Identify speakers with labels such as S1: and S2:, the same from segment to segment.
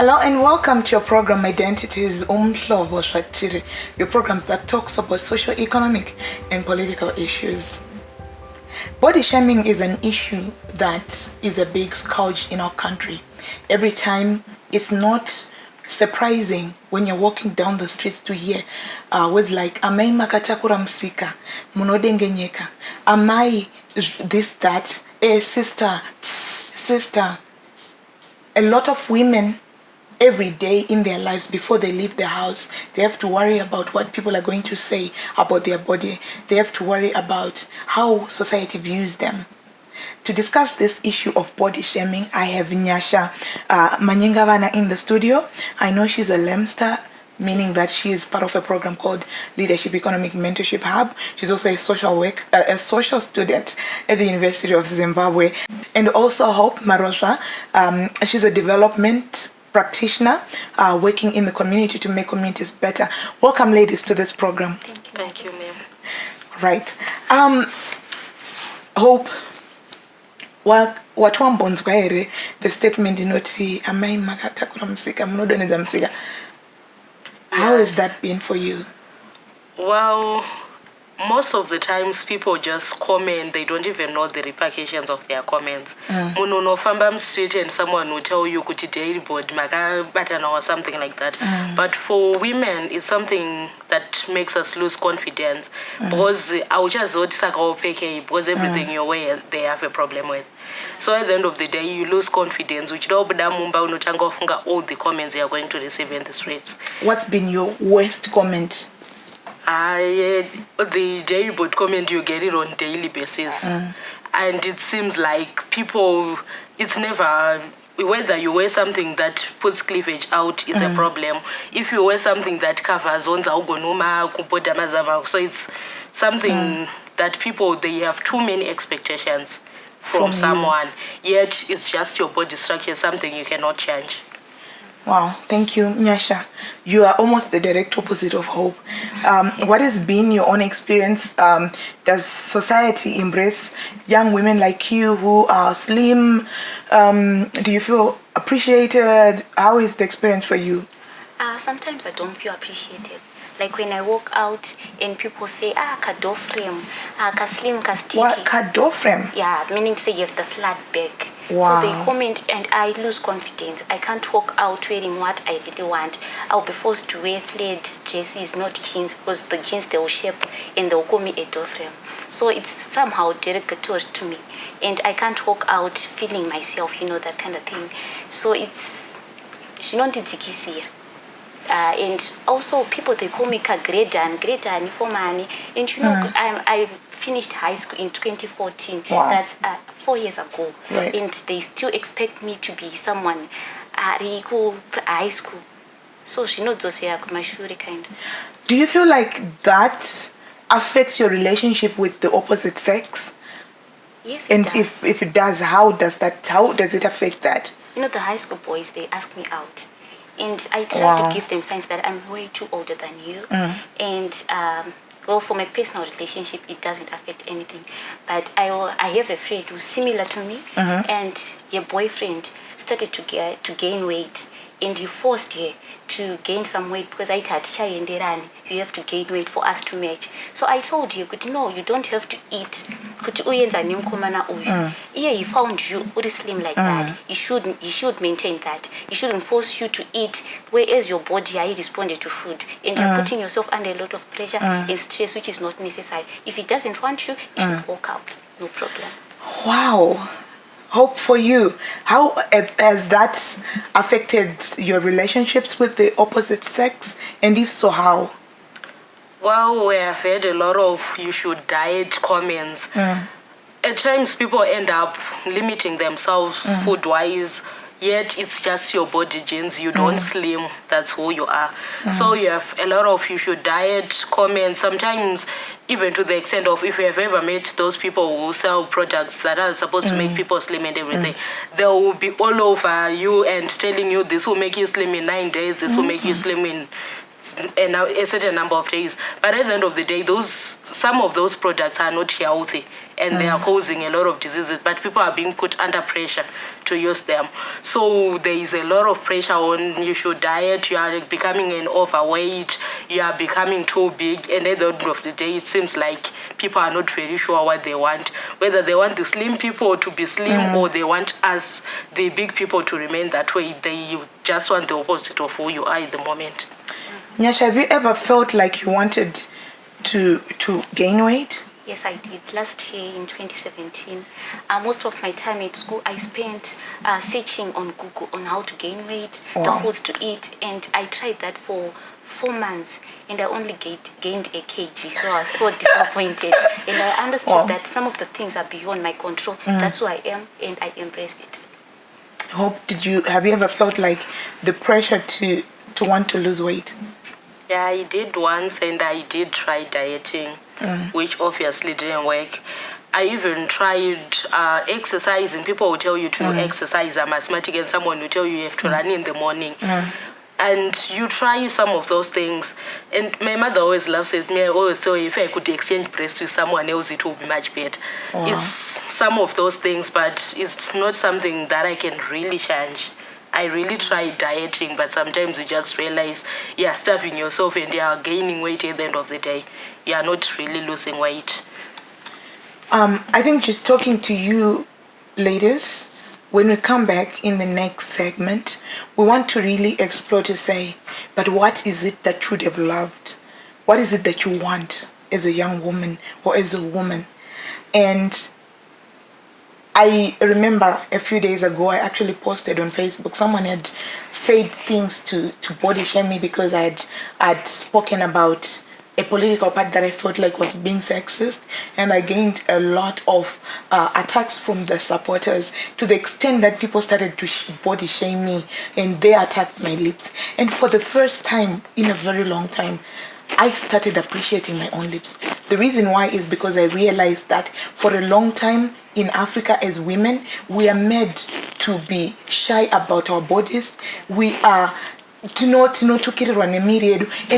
S1: Hello and welcome to your program Identities, Umhlobo, your programs that talks about social, economic and political issues. Body shaming is an issue that is a big scourge in our country. Every time, it's not surprising when you're walking down the streets to hear words like amai makatakura msika, munodengenyeka, amai this, that, sister, sister. A lot of women every day in their lives, before they leave the house, they have to worry about what people are going to say about their body. They have to worry about how society views them. To discuss this issue of body shaming, I have Nyasha Manyengavana in the studio. I know she's a LEMSTER, meaning that she is part of a program called Leadership Economic Mentorship Hub. She's also a social student at the University of Zimbabwe. And also Hope Marozwa, she's a development practitioner working in the community to make communities better. Welcome, ladies, to this program.
S2: Thank you, ma'am.
S1: Right. Hope, watwambonzwa ere the statement inoti amai makatakura msika munodonedza msika. How has that been for you?
S2: Well, most of the times people just comment, they don't even know the repercussions of their comments. Munonofamba street and someone will tell you kuti daily board makabatana or something like that. But for women, it's something that makes us lose confidence because because everything you wear they have a problem with. So at the end of the day, you lose confidence, which all the comments you are going to receive in the streets.
S1: What's been your worst comment?
S2: The daily board comment, you get it on daily basis. And it seems like people, it's never, whether you wear something that puts cleavage out is a problem. If you wear something that covers, so it's something that people, they have too many expectations from someone, yet it's just your body structure, something you cannot change.
S1: Wow, thank you, Nyasha. You are almost the direct opposite of Hope. What has been your own experience? Does society embrace young women like you who are slim? Do you feel appreciated? How is the experience for you?
S3: Sometimes I don't feel appreciated. Like when I walk out and people say, kado frame, ka slim, ka sticky.
S1: What, kado frame?
S3: Yeah, meaning say you have the flat back.
S1: Wow.
S3: So they comment and I lose confidence. I can't walk out wearing what I really want. I'll be forced to wear flared jerseys, not jeans, because the jeans they will shape and they'll call me a door frame. So it's somehow derogatory to me. And I can't walk out feeling myself, that kind of thing. So it's, and also people, they call me Gredan for money. And I finished high school in 2014.
S1: Wow.
S3: That's 4 years ago.
S1: Right.
S3: And they still expect me to be someone high school. So she knows those here my shuri kind.
S1: Do you feel like that affects your relationship with the opposite sex?
S3: Yes,
S1: and
S3: does.
S1: if it does, how does it affect that?
S3: The high school boys, they ask me out. And I try to give them signs that I'm way too older than you. And for my personal relationship, it doesn't affect anything. But I have a friend who's similar to me, and your boyfriend started to gain weight, and you forced her to gain some weight because I had Chayenderani. You have to gain weight for us to match. So I told you, no, you don't have to eat. Yeah, he found you slim like that. You should maintain that. He shouldn't force you to eat, whereas your body responded to food. And you're putting yourself under a lot of pressure and stress, which is not necessary. If he doesn't want you, you should walk out. No problem.
S1: Wow. Hope for you. How has that affected your relationships with the opposite sex? And if so, how?
S2: Well, we have had a lot of you should diet comments. At times, people end up limiting themselves food-wise, yet it's just your body genes. You don't slim, that's who you are. So you have a lot of you should diet comments, sometimes even to the extent of if you have ever met those people who sell products that are supposed to make people slim and everything, they will be all over you and telling you this will make you slim in 9 days, this will make you slim in a certain number of days. But at the end of the day, some of those products are not healthy and they are causing a lot of diseases, but people are being put under pressure to use them. So there is a lot of pressure on you should diet, you are becoming an overweight, you are becoming too big, and at the end of the day, it seems like people are not very sure what they want, whether they want the slim people to be slim or they want us, the big people, to remain that way. They just want the opposite of who you are at the moment.
S1: Nyasha, have you ever felt like you wanted to gain weight?
S3: Yes, I did. Last year in 2017, most of my time at school I spent searching on Google on how to gain weight, the foods to eat, and I tried that for 4 months, and I only gained a kg, so I was so disappointed. And I understood that some of the things are beyond my control. That's who I am, and I embraced it.
S1: Have you ever felt like the pressure to want to lose weight?
S2: Yeah, I did once, and I did try dieting, which obviously didn't work. I even tried exercising. People will tell you to exercise. I'm asthmatic, and someone will tell you have to run in the morning. And you try some of those things. And my mother always laughs at me. I always tell her, if I could exchange breasts with someone else, it would be much better. It's some of those things, but it's not something that I can really change. I really tried dieting, but sometimes you just realize you are starving yourself and you are gaining weight at the end of the day. You are not really losing weight.
S1: I think just talking to you ladies, when we come back in the next segment, we want to really explore to say, but what is it that you would have loved? What is it that you want as a young woman or as a woman? And I remember a few days ago, I actually posted on Facebook, someone had said things to body shame me because I'd spoken about a political party that I felt like was being sexist, and I gained a lot of attacks from the supporters, to the extent that people started to body shame me and they attacked my lips. And for the first time in a very long time, I started appreciating my own lips. The reason why is because I realized that for a long time in Africa as women, we are made to be shy about our bodies. We are and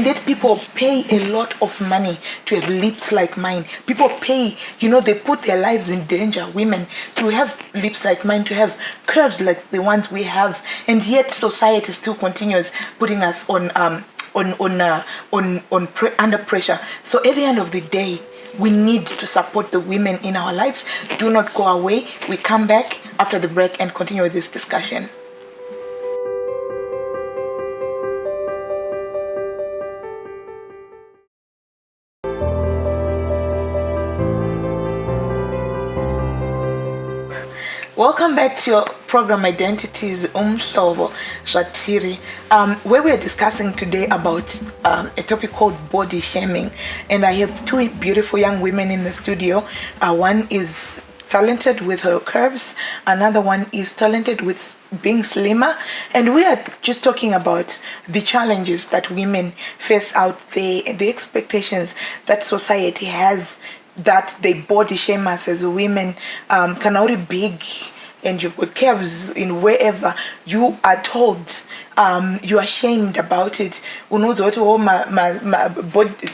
S1: yet people pay a lot of money to have lips like mine. People pay, they put their lives in danger, women, to have lips like mine, to have curves like the ones we have, and yet society still continues putting us under pressure. So at the end of the day, we need to support the women in our lives. Do not go away. We come back after the break and continue with this discussion. Welcome back to your program Identities, Umhlobo Shatiri, where we are discussing today about a topic called body shaming. And I have two beautiful young women in the studio. One is talented with her curves, another one is talented with being slimmer, and we are just talking about the challenges that women face out there, the expectations that society has, that they body shame us as women. Kanauri big, and you've got curves in wherever you are told, you are ashamed about it. Unozo watu ma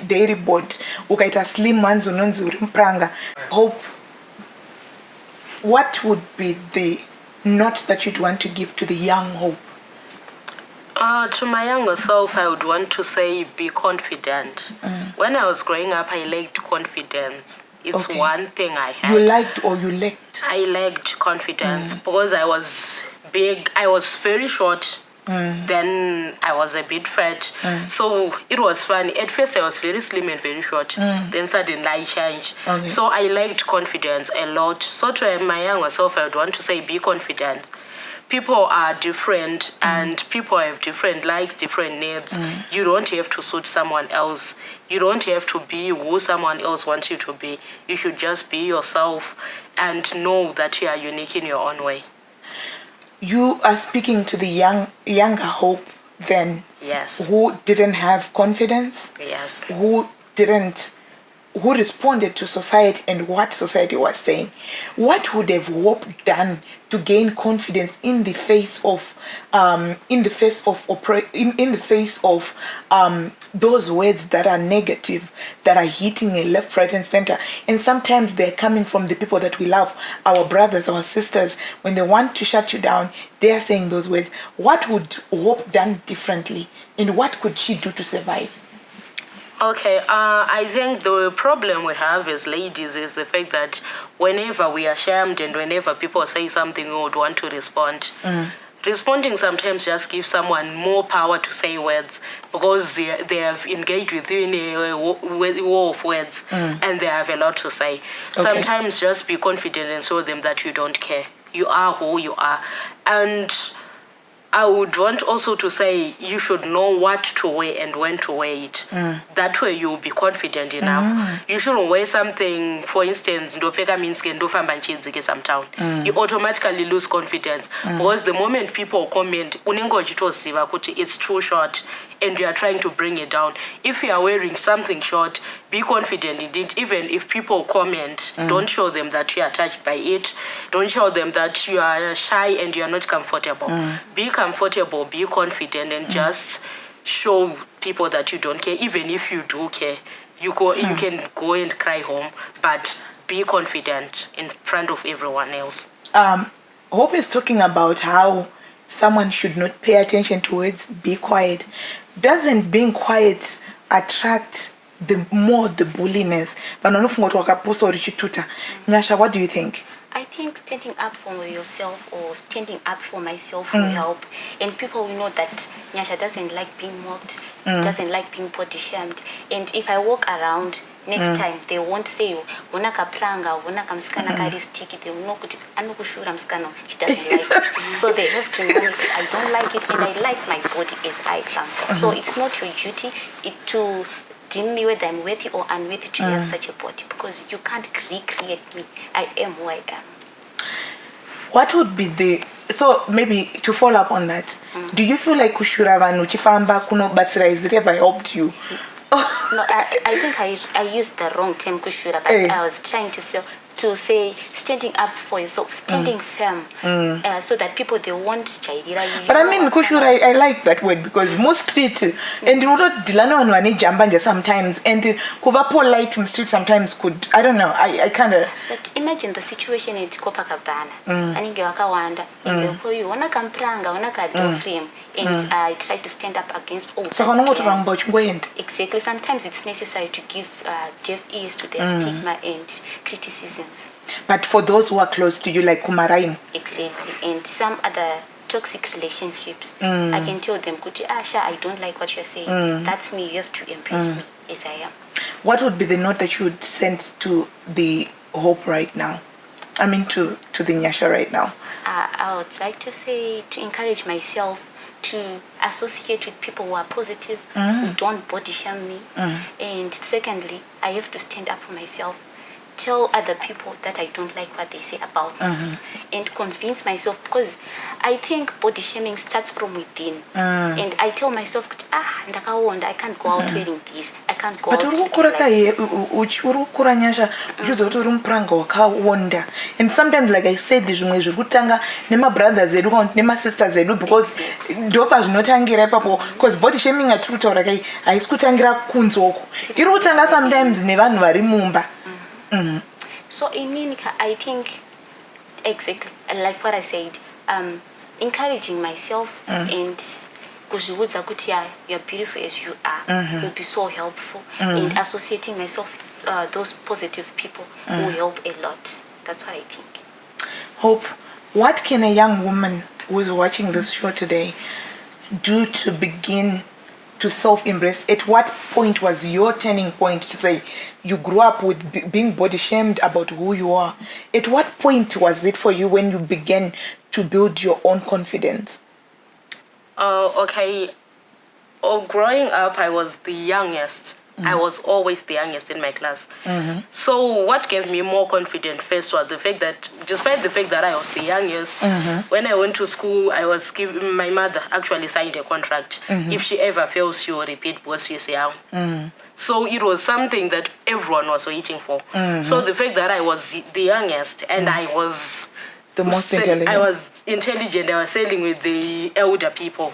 S1: dairy board ukaita slim ones unonzi urimpranga. Hope, what would be the note that you'd want to give to the young Hope?
S2: To my younger self, I would want to say be confident. When I was growing up, I lacked confidence. It's one thing I had.
S1: You liked or you lacked?
S2: I lacked confidence because I was big. I was very short. Then I was a bit fat. So it was funny. At first I was very slim and very short. Then suddenly I changed. So I lacked confidence a lot. So to my younger self, I would want to say be confident. People are different and people have different likes, different needs. You don't have to suit someone else. You don't have to be who someone else wants you to be. You should just be yourself and know that you are unique in your own way.
S1: You are speaking to the younger Hope then.
S2: Yes.
S1: Who didn't have confidence.
S2: Yes.
S1: Who responded to society and what society was saying. What would have Hope done to gain confidence in those words that are negative, that are hitting a left, right, and center. And sometimes they're coming from the people that we love, our brothers, our sisters. When they want to shut you down, they are saying those words. What would Hope done differently? And what could she do to survive?
S2: Okay, I think the problem we have as ladies is the fact that whenever we are shamed and whenever people say something, we would want to respond. Responding sometimes just gives someone more power to say words because they have engaged with you in a war of words and they have a lot to say. Okay. Sometimes just be confident and show them that you don't care. You are who you are. And I would want also to say you should know what to wear and when to wear it. That way you'll be confident enough. You shouldn't wear something, for instance, you automatically lose confidence. Because the moment people comment, it's too short and you are trying to bring it down. If you are wearing something short, be confident in it. Even if people comment, don't show them that you are touched by it. Don't show them that you are shy and you are not comfortable. Be comfortable, be confident, and just show people that you don't care. Even if you do care, you can go and cry home, but be confident in front of everyone else.
S1: Hope is talking about how someone should not pay attention to words, be quiet. Doesn't being quiet attract the bulliness? Nyasha, what do you think?
S3: I think standing up for yourself or standing up for myself will help. And people will know that Nyasha doesn't like being mocked, doesn't like being body shamed. And if I walk around, next time they won't say, "Wona kapranga, wona kamskana kari sticky." They will know kuti anokushura mskana. She doesn't like it. So they have to know I don't like it and I like my body as I am. So it's not your duty to deem me whether I'm worthy or unworthy to have such a body, because you can't recreate me. I am who I am.
S1: What would be so maybe to follow up on that, do you feel like kushura vanhu chifamba kunobatsira has it ever helped you?
S3: No, I think I used the wrong term, kushura, but I was trying to say standing up for yourself, standing firm, so that people, they won't chairira you.
S1: But I mean, kushura, I like that word because most streets, and you don't dilano and jambanja sometimes, and kuba polite street sometimes could, I don't know, I kind of.
S3: But imagine the situation at Copacabana. Aninge wakawanda, and they'll call you, wana kampranga, wana kadofrim. And I try to stand up against all.
S1: So
S3: exactly. Sometimes it's necessary to give deaf ears to their stigma and criticisms.
S1: But for those who are close to you, like Kumarain.
S3: Exactly. And some other toxic relationships, I can tell them, Kuti Asha, I don't like what you're saying. That's me. You have to embrace me as I am.
S1: What would be the note that you would send to the Hope right now? I mean, to the Nyasha right now.
S3: I would like to say to encourage myself to associate with people who are positive, who don't body shame me. And secondly, I have to stand up for myself, tell other people that I don't like what they say about me, and convince myself, because I think body shaming starts from within. And I tell myself, I can't go out wearing this, I can't go out looking like this.
S1: And sometimes, like I said, nema brothers nema sisters because dopa zvinotangira ipapo, because body shaming atiri kutaura kai haisi kutangira kunze uko, iri kutanga sometimes nevanhu vari mumba.
S3: So in Ninika, I think exactly like what I said, encouraging myself and kuzviudza kuti you're beautiful as you are will be so helpful, and associating myself with those positive people will help a lot. That's what I think.
S1: Hope, what can a young woman who is watching this show today do to begin to self-embrace? At what point was your turning point to say you grew up with being body shamed about who you are? At what point was it for you when you began to build your own confidence?
S2: Okay. Growing up, I was the youngest. I was always the youngest in my class. So what gave me more confidence first was the fact that, despite the fact that I was the youngest, when I went to school, I was given, my mother actually signed a contract. If she ever fails, she will repeat what she's young. So it was something that everyone was waiting for. So the fact that I was the youngest and I was
S1: the most intelligent.
S2: I was intelligent. I was sailing with the elder people.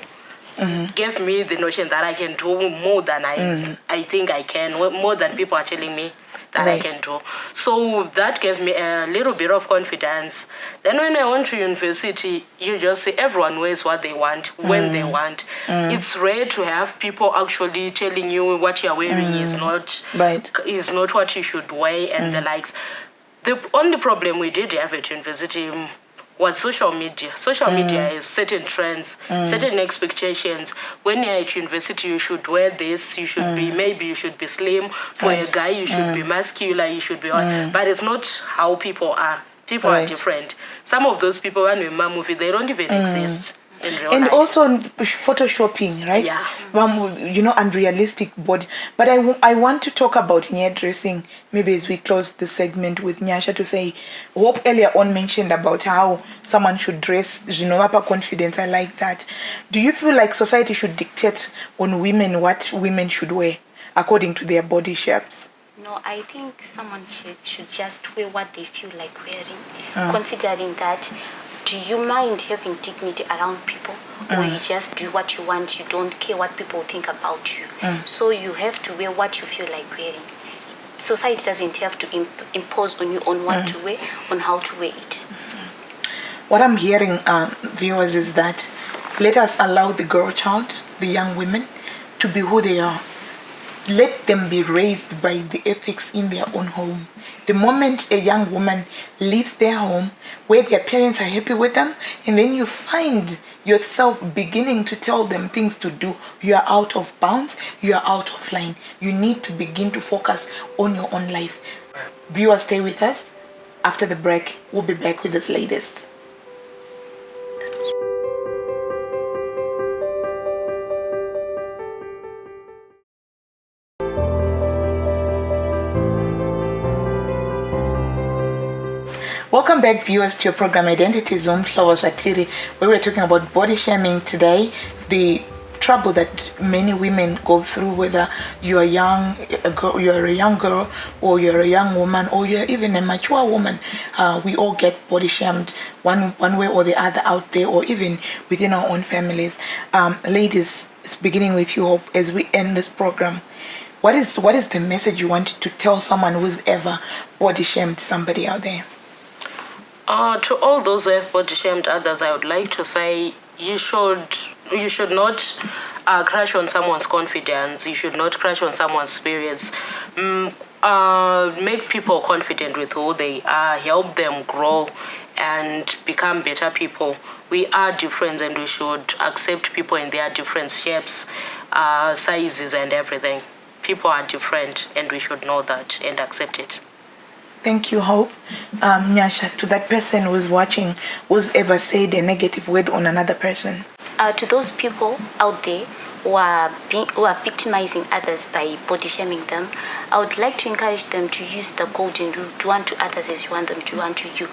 S2: gave me the notion that I can do more than I think I can, more than people are telling me that I can do. So that gave me a little bit of confidence. Then when I went to university, you just see everyone wears what they want, when they want. It's rare to have people actually telling you what you're wearing is not what you should wear and the likes. The only problem we did have at university was social media. Social media is certain trends, certain expectations. When you're at university, you should wear this, you should be, maybe you should be slim. For a guy, you should be muscular, you should be, but it's not how people are. People are different. Some of those people, when we movie, they don't even exist.
S1: And also photoshopping, right? Unrealistic body. But I want to talk about hairdressing, maybe as we close the segment with Nyasha, to say, Hope earlier on mentioned about how someone should dress, confidence. I like that. Do you feel like society should dictate on women what women should wear according to their body shapes?
S3: No, I think someone should just wear what they feel like wearing, considering that. Do you mind having dignity around people, or you just do what you want, you don't care what people think about you? So you have to wear what you feel like wearing. Society doesn't have to impose on you on what to wear, on how to wear it.
S1: What I'm hearing, viewers, is that let us allow the girl child, the young women, to be who they are. Let them be raised by the ethics in their own home. The moment a young woman leaves their home where their parents are happy with them, and then you find yourself beginning to tell them things to do, you are out of bounds, you are out of line. You need to begin to focus on your own life. Viewers, stay with us. After the break, we'll be back with this latest. Welcome back, viewers, to your program Identities, Umhlobo, where we're talking about body shaming today, the trouble that many women go through, whether you're a young girl, or you're a young woman, or you're even a mature woman. We all get body shamed one way or the other out there, or even within our own families. Ladies, beginning with you, Hope, as we end this program, what is the message you want to tell someone who's ever body shamed somebody out there?
S2: To all those who have body shamed others, I would like to say you should not crash on someone's confidence. You should not crash on someone's spirits. Make people confident with who they are. Help them grow and become better people. We are different, and we should accept people in their different shapes, sizes, and everything. People are different, and we should know that and accept it.
S1: Thank you, Hope. Nyasha, to that person who's watching, who's ever said a negative word on another person?
S3: To those people out there who are victimizing others by body shaming them, I would like to encourage them to use the golden rule: do unto others as you want them to unto you.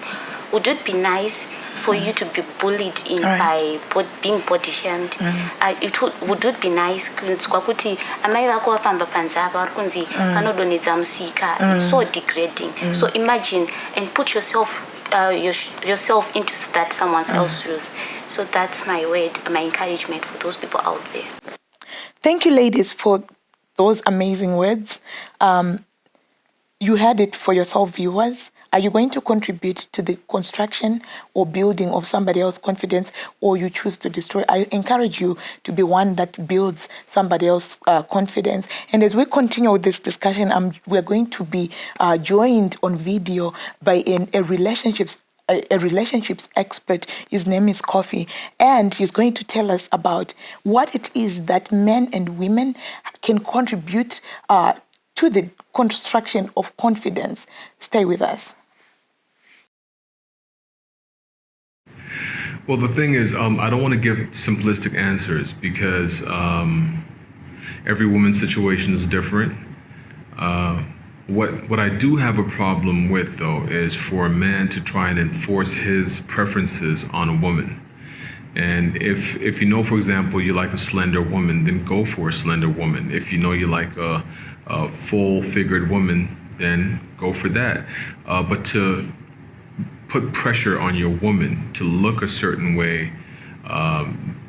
S3: Would it be nice for you to be bullied by being body shamed? Would it be nice kwakuti amai vako vafamba panzava vari kunzi vanodonedza musika? It's so degrading. So imagine and put yourself into that someone else's shoes. So that's my word, my encouragement for those people out there.
S1: Thank you, ladies, for those amazing words. You heard it for yourself, viewers. Are you going to contribute to the construction or building of somebody else's confidence, or you choose to destroy? I encourage you to be one that builds somebody else's confidence. And as we continue with this discussion, we're going to be joined on video by a relationships expert. His name is Kofi, and he's going to tell us about what it is that men and women can contribute to the construction of confidence. Stay with us.
S4: Well, the thing is, I don't want to give simplistic answers because every woman's situation is different. What I do have a problem with, though, is for a man to try and enforce his preferences on a woman. And if you know, for example, you like a slender woman, then go for a slender woman. If you know you like a full-figured woman, then go for that. But to put pressure on your woman to look a certain way,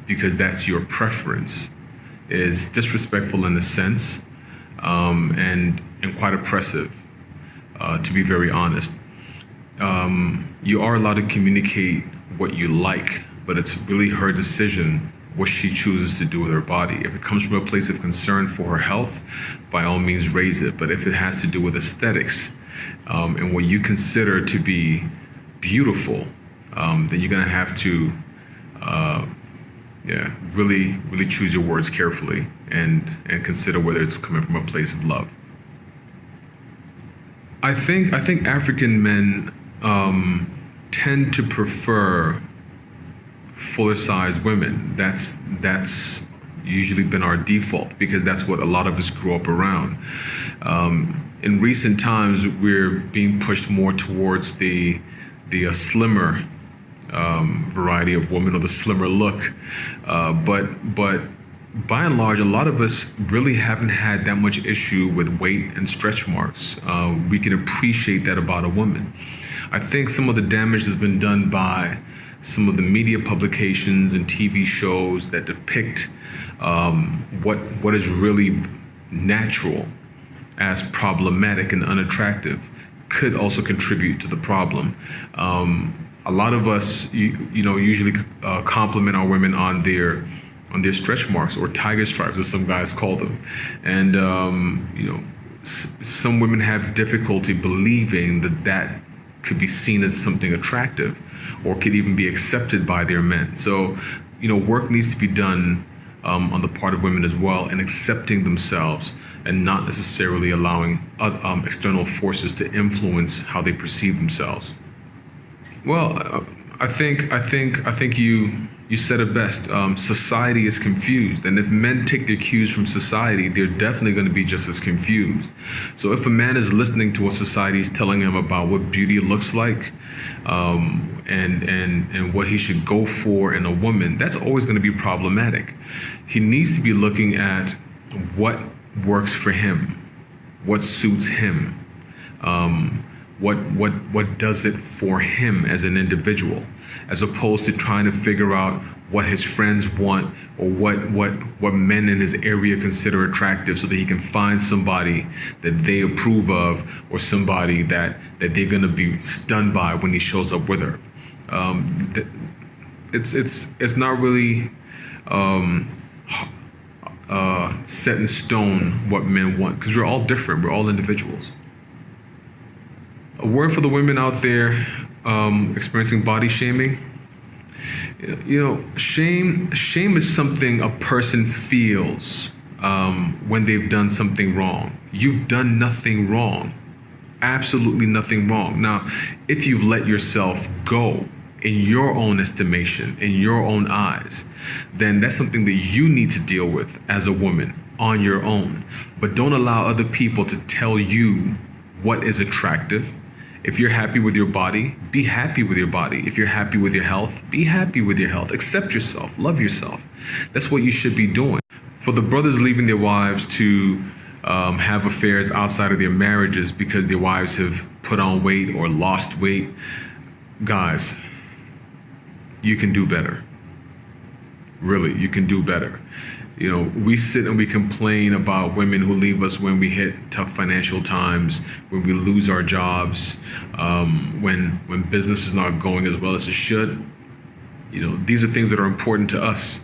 S4: because that's your preference is disrespectful in a sense, and quite oppressive, to be very honest. You are allowed to communicate what you like, but it's really her decision what she chooses to do with her body. If it comes from a place of concern for her health, by all means raise it. But if it has to do with aesthetics, and what you consider to be beautiful, then you're gonna have to really choose your words carefully and consider whether it's coming from a place of love. I think African men tend to prefer fuller sized women. That's usually been our default because that's what a lot of us grew up around. In recent times, we're being pushed more towards the slimmer variety of women, or the slimmer look. But by and large, a lot of us really haven't had that much issue with weight and stretch marks. We can appreciate that about a woman. I think some of the damage has been done by some of the media publications and TV shows that depict what is really natural as problematic and unattractive could also contribute to the problem. A lot of us, usually compliment our women on their stretch marks, or tiger stripes, as some guys call them, and some women have difficulty believing that could be seen as something attractive, or could even be accepted by their men. So, work needs to be done on the part of women as well, in accepting themselves and not necessarily allowing external forces to influence how they perceive themselves. Well, I think you said it best. Society is confused, and if men take their cues from society, they're definitely going to be just as confused. So if a man is listening to what society is telling him about what beauty looks like, and what he should go for in a woman, that's always going to be problematic. He needs to be looking at what works for him, what suits him, what does it for him as an individual, as opposed to trying to figure out what his friends want, or what men in his area consider attractive, so that he can find somebody that they approve of, or somebody that they're going to be stunned by when he shows up with her. It's not really set in stone what men want, because we're all different. We're all individuals. A word for the women out there experiencing body shaming. Shame is something a person feels when they've done something wrong. You've done nothing wrong, absolutely nothing wrong. Now, if you've let yourself go in your own estimation, in your own eyes, then that's something that you need to deal with as a woman on your own. But don't allow other people to tell you what is attractive. If you're happy with your body, be happy with your body. If you're happy with your health, be happy with your health. Accept yourself, love yourself. That's what you should be doing. For the brothers leaving their wives to have affairs outside of their marriages because their wives have put on weight or lost weight, guys, you can do better. Really, you can do better. We sit and we complain about women who leave us when we hit tough financial times, when we lose our jobs, when business is not going as well as it should. These are things that are important to us.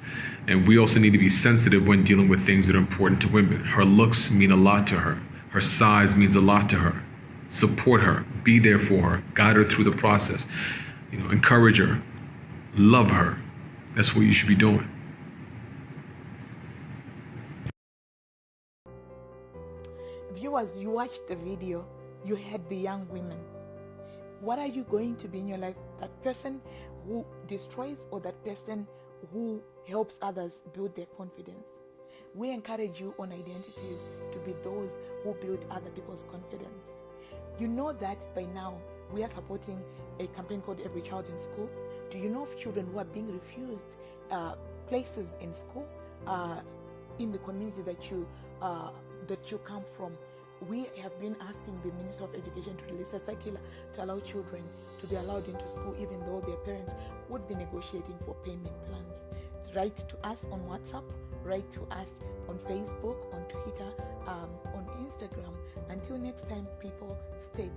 S4: And we also need to be sensitive when dealing with things that are important to women. Her looks mean a lot to her. Her size means a lot to her. Support her, be there for her, guide her through the process. Encourage her, love her. That's what you should be doing.
S1: Viewers, you watched the video, you heard the young women. What are you going to be in your life? That person who destroys, or that person who helps others build their confidence? We encourage you on Identities to be those who build other people's confidence. You know that by now we are supporting a campaign called Every Child in School. Do you know of children who are being refused places in school, in the community that you come from? We have been asking the Minister of Education to release a circular to allow children to be allowed into school, even though their parents would be negotiating for payment plans. write to us on WhatsApp, write to us on Facebook, on Twitter, on Instagram. Until next time, people, stay